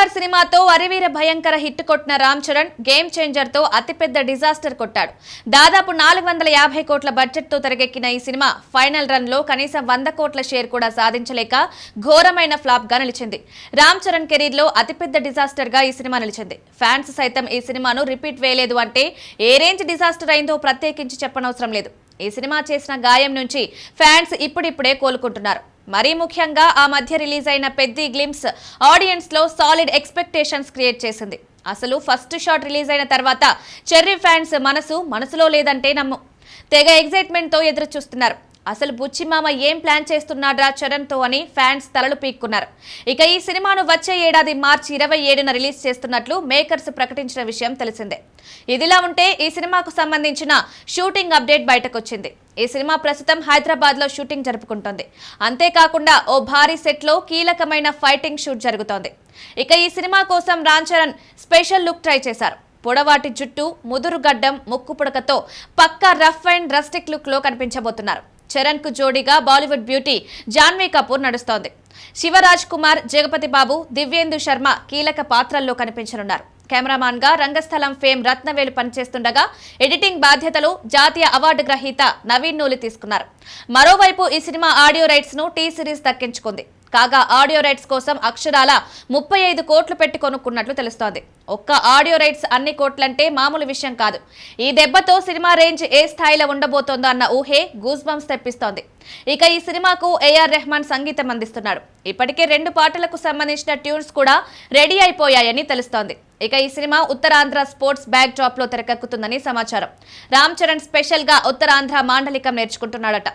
ఎన్టీఆర్ సినిమాతో అరివీర భయంకర హిట్ కొట్టిన రామ్ చరణ్ గేమ్ చేంజర్ తో అతిపెద్ద డిజాస్టర్ కొట్టాడు. దాదాపు 450 కోట్ల బడ్జెట్ తో తెరకెక్కిన ఈ సినిమా ఫైనల్ రన్ లో కనీసం 100 కోట్ల షేర్ కూడా సాధించలేక ఘోరమైన ఫ్లాప్ గా నిలిచింది. రామ్ చరణ్ కెరీర్ లో అతిపెద్ద డిజాస్టర్ గా ఈ సినిమా నిలిచింది. ఫ్యాన్స్ సైతం ఈ సినిమాను రిపీట్ వేయలేదు అంటే ఏ రేంజ్ డిజాస్టర్ అయిందో ప్రత్యేకించి చెప్పనవసరం లేదు. ఈ సినిమా చేసిన గాయం నుంచి ఫ్యాన్స్ ఇప్పుడిప్పుడే కోలుకుంటున్నారు. మరీ ముఖ్యంగా ఆ మధ్య రిలీజ్ అయిన పెద్ది గ్లిమ్స్ ఆడియన్స్ లో సాలిడ్ ఎక్స్పెక్టేషన్స్ క్రియేట్ చేసింది. అసలు ఫస్ట్ షాట్ రిలీజ్ అయిన తర్వాత చెర్రీ ఫ్యాన్స్ మనసులో లేదంటే నమ్ము తెగ ఎగ్జైట్మెంట్ తో ఎదురు చూస్తున్నారు. అసలు బుచ్చిమామ ఏం ప్లాన్ చేస్తున్నాడ్రా చరణ్ తో అని ఫ్యాన్స్ తలలు పీక్కున్నారు. ఇక ఈ సినిమాను వచ్చే ఏడాది మార్చి 27న రిలీజ్ చేస్తున్నట్లు మేకర్స్ ప్రకటించిన విషయం తెలిసిందే. ఇదిలా ఉంటే ఈ సినిమాకు సంబంధించిన షూటింగ్ అప్డేట్ బయటకొచ్చింది. ఈ సినిమా ప్రస్తుతం హైదరాబాద్ లో షూటింగ్ జరుపుకుంటోంది. అంతేకాకుండా ఓ భారీ సెట్ లో కీలకమైన ఫైటింగ్ షూట్ జరుగుతోంది. ఇక ఈ సినిమా కోసం Ram Charan special look try చేశారు. పొడవాటి జుట్టు, ముదురు గడ్డం, ముక్కు పుడకతో పక్కా రఫ్ అండ్ రస్టిక్ లుక్ లో కనిపించబోతున్నారు. చరణ్ కు జోడీగా బాలీవుడ్ బ్యూటీ జాన్వీ కపూర్ నడుస్తోంది. శివరాజ్ కుమార్, జగపతి బాబు, దివ్యేందు శర్మ కీలక పాత్రల్లో కనిపించనున్నారు. కెమెరామాన్ గా రంగస్థలం ఫేమ్ రత్నవేలు పనిచేస్తుండగా ఎడిటింగ్ బాధ్యతలు జాతీయ అవార్డు గ్రహీత నవీన్ నూలి తీసుకున్నారు. మరోవైపు ఈ సినిమా ఆడియో రైట్స్ ను టీ సిరీస్ దక్కించుకుంది. కాగా ఆడియో రైట్స్ కోసం అక్షరాల 35 కోట్లు పెట్టి కొనుక్కున్నట్లు తెలుస్తోంది. ఒక్క ఆడియో రైట్స్ అన్ని కోట్లంటే మామూలు విషయం కాదు. ఈ దెబ్బతో సినిమా రేంజ్ ఏ స్థాయిలో ఉండబోతోందో అన్న ఊహే గూస్ బంప్స్ తెప్పిస్తోంది. ఇక ఈ సినిమాకు ఏఆర్ రెహమాన్ సంగీతం అందిస్తున్నాడు. ఇప్పటికే 2 పాటలకు సంబంధించిన ట్యూన్స్ కూడా రెడీ అయిపోయాయని తెలుస్తోంది. ఇక ఈ cinema Uttarandhra sports back drop లో తెరకెక్కుతుందని సమాచారం. రామ్ చరణ్ స్పెషల్ గా ఉత్తరాంధ్ర మాండలికం నేర్చుకుంటున్నాడట.